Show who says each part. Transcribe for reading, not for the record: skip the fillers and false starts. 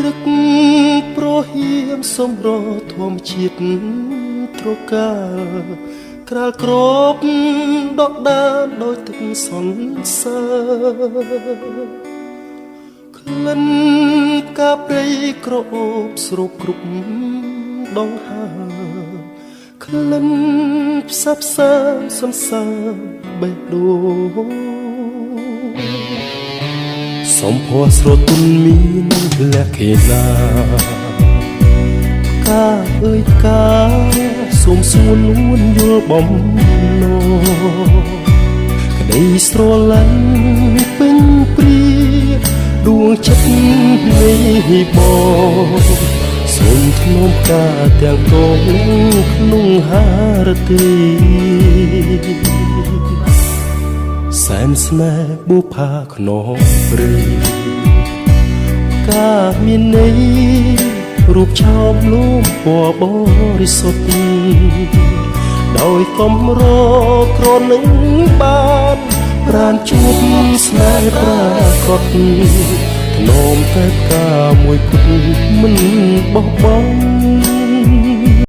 Speaker 1: ព្រឹកប្រហៀមសំរធម្មជាតិត្រកាក្រាលក្របដកដានដោយទឹកសន្សើរក្លិនផ្កាព្រៃក្រអូបស្រូបគ្រប់ដងហើក្លិនផ្សះផ្សាសន្សើរបេះដូងសំភ័រស្រទន់មានលក្ខណៈកាអើយកាសូមសួរលួនយល់បំណងក្តីស្រឡាញ់ពេញព្រាដួងចិត្តនេះបងសូមធ្នមការទាំងកងក្នុងហារទីសែនស្នេហ៍បុផាខ្នងព្រៃការមានន័យរូបឆោមលូមពណ៌បរិសុទ្ធដោយកំរក្រនឹងបានប្រានជួបស្នេហ៍ប្រាកដធ្នមតែការមួយគត់មិនបោះបង់